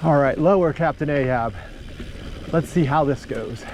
All right, lower, Captain Ahab. Let's see how this goes.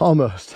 Almost.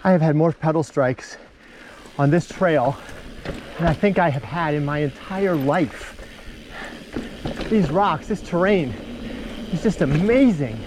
I have had more pedal strikes on this trail than I think I have had in my entire life. These rocks, this terrain is just amazing.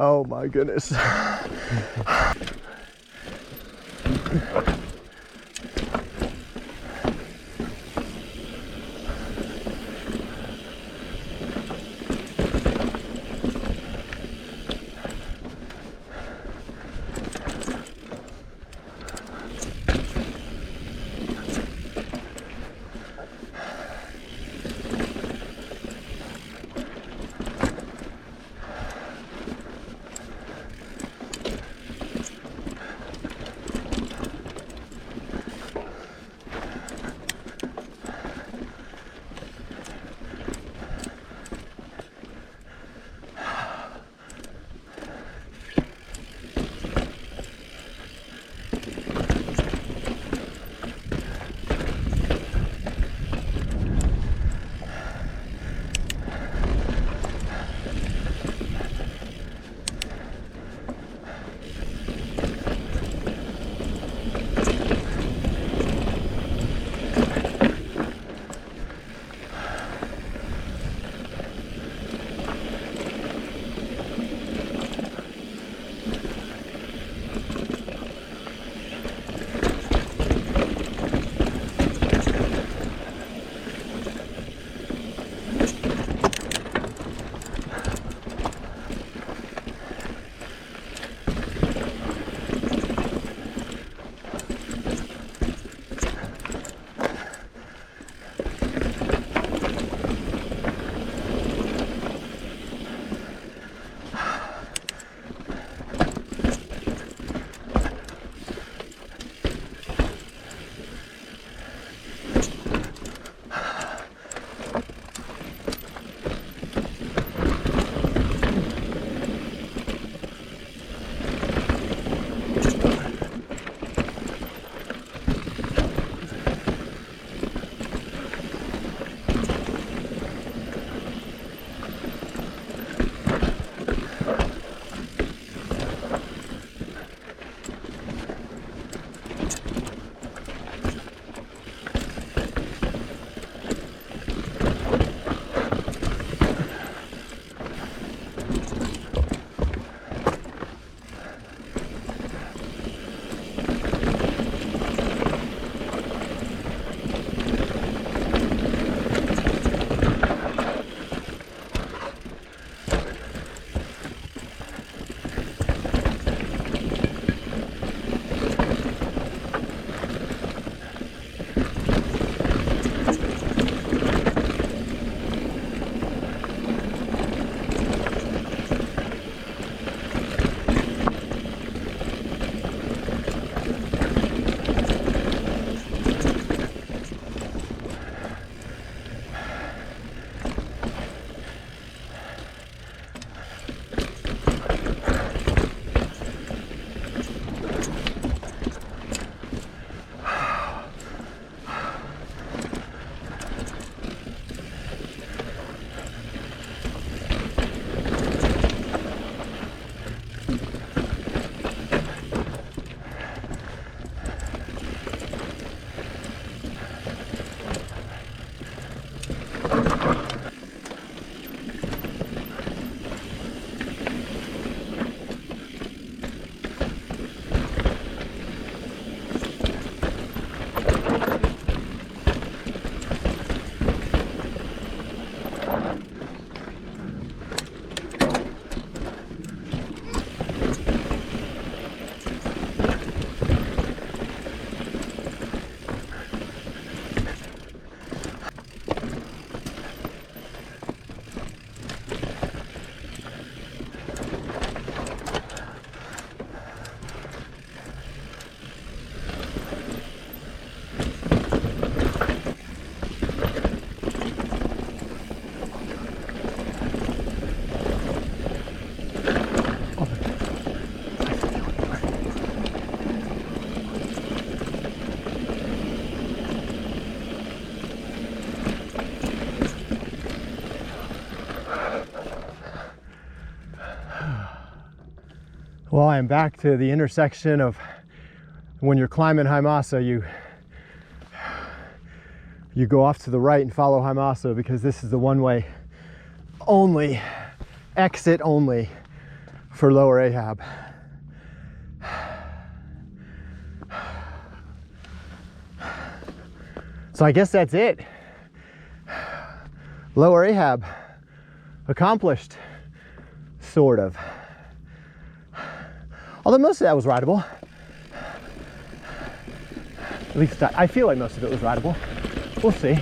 Oh my goodness. Well, I am back to the intersection of when you're climbing Haimasa, you go off to the right and follow Haimasa, because this is the one-way only, exit only for Lower Ahab. So I guess that's it. Lower Ahab accomplished, sort of. Although most of that was rideable. At least I feel like most of it was rideable. We'll see.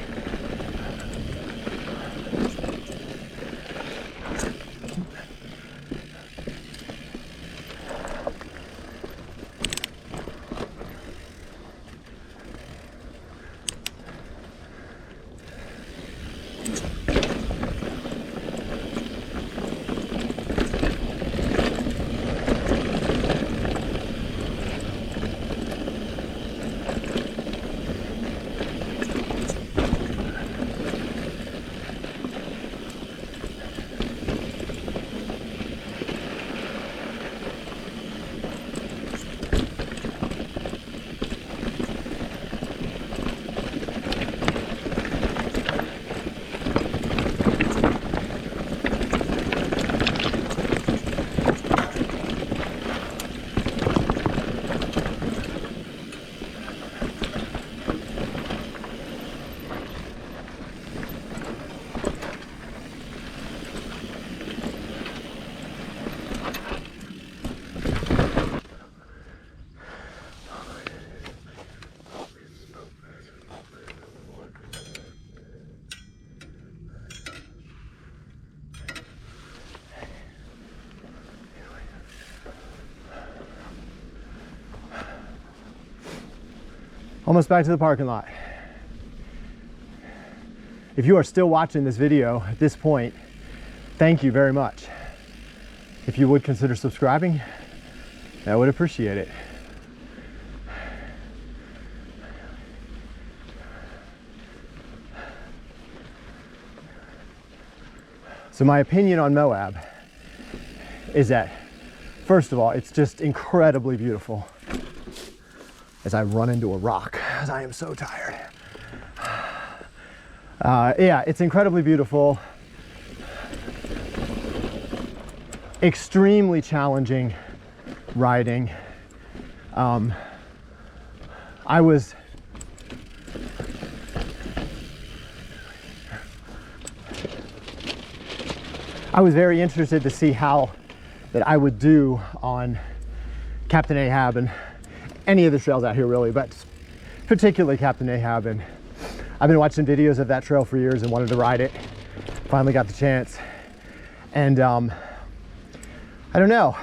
Almost back to the parking lot. If you are still watching this video at this point, thank you very much. If you would consider subscribing, I would appreciate it. So my opinion on Moab is that, first of all, it's just incredibly beautiful. As I run into a rock, as I am so tired. Yeah, it's incredibly beautiful. Extremely challenging riding. I was very interested to see how that I would do on Captain Ahab and any of the trails out here really, but particularly Captain Ahab. And I've been watching videos of that trail for years and wanted to ride it. Finally got the chance. And I don't know,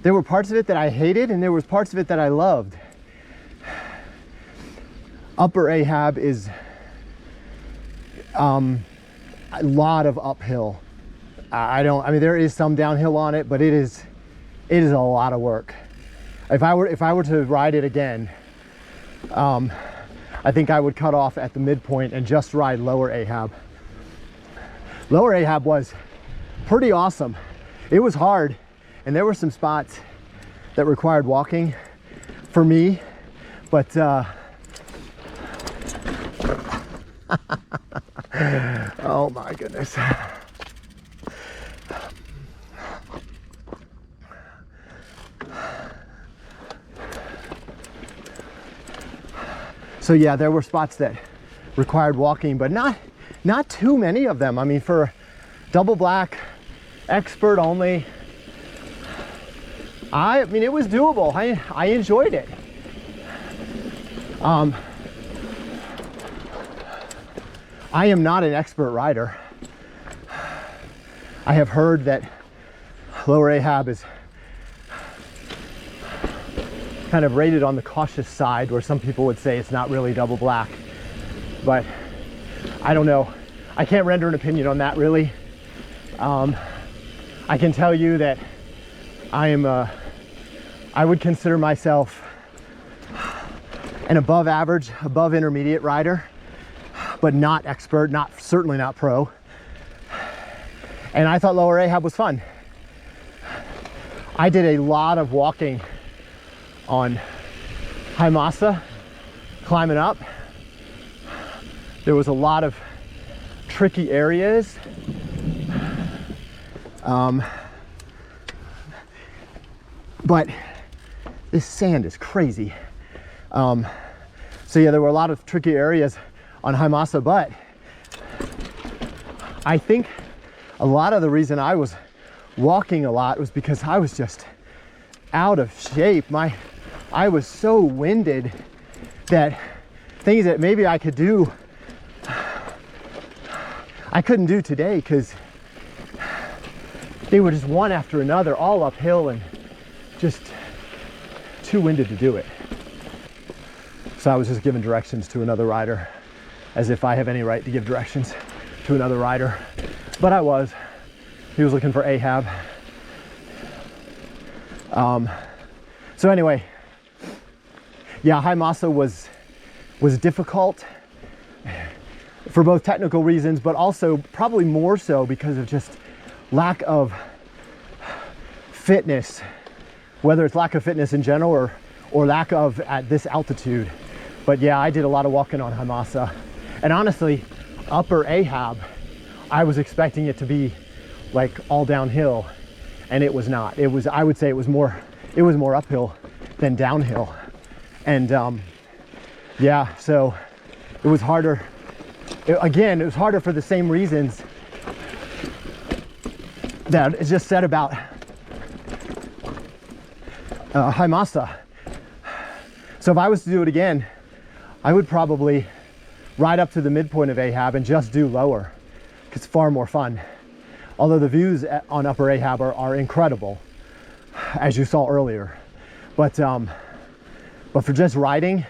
there were parts of it that I hated and there was parts of it that I loved. Upper Ahab is a lot of uphill. I mean, there is some downhill on it, but it is a lot of work. If I were to ride it again, I think I would cut off at the midpoint and just ride Lower Ahab. Lower Ahab was pretty awesome. It was hard, and there were some spots that required walking for me, but oh my goodness. So yeah, there were spots that required walking, but not too many of them. I mean, for double black, expert only, I mean, it was doable. I enjoyed it. I am not an expert rider. I have heard that Lower Ahab is kind of rated on the cautious side, where some people would say it's not really double black, but I don't know. I can't render an opinion on that really. I can tell you that I would consider myself an above average, above intermediate rider, but not expert, certainly not pro. And I thought Lower Ahab was fun. I did a lot of walking on High Masa, climbing up. There was a lot of tricky areas. But this sand is crazy. So yeah, there were a lot of tricky areas on High Masa, but I think a lot of the reason I was walking a lot was because I was just out of shape. I was so winded that things that maybe I could do, I couldn't do today because they were just one after another, all uphill and just too winded to do it. So I was just giving directions to another rider, as if I have any right to give directions to another rider. But I was. He was looking for Ahab. So anyway, yeah, High Masa was difficult for both technical reasons, but also probably more so because of just lack of fitness, whether it's lack of fitness in general or lack of at this altitude. But yeah, I did a lot of walking on High Masa. And honestly, upper Ahab, I was expecting it to be like all downhill, and it was not. It was, I would say it was more uphill than downhill. And yeah, so it was harder. Again, it was harder for the same reasons that it's just said about High Masa. So if I was to do it again, I would probably ride up to the midpoint of Ahab and just do lower. It's far more fun. Although the views on upper Ahab are incredible, as you saw earlier. But for just riding,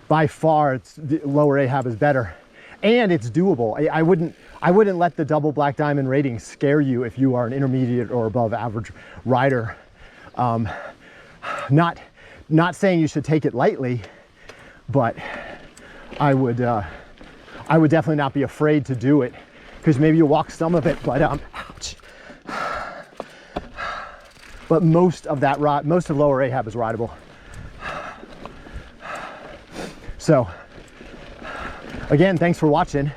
by far, lower Ahab is better. And it's doable. I wouldn't let the double black diamond rating scare you if you are an intermediate or above average rider. Not saying you should take it lightly, but I would definitely not be afraid to do it, because maybe you'll walk some of it, but ouch. But most of lower Ahab is rideable. So again, thanks for watching.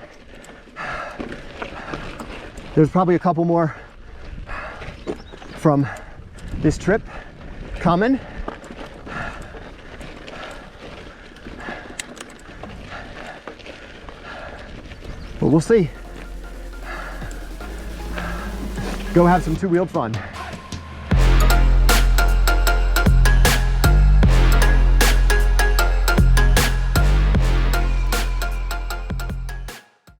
There's probably a couple more from this trip coming. But we'll see. Go have some two-wheeled fun.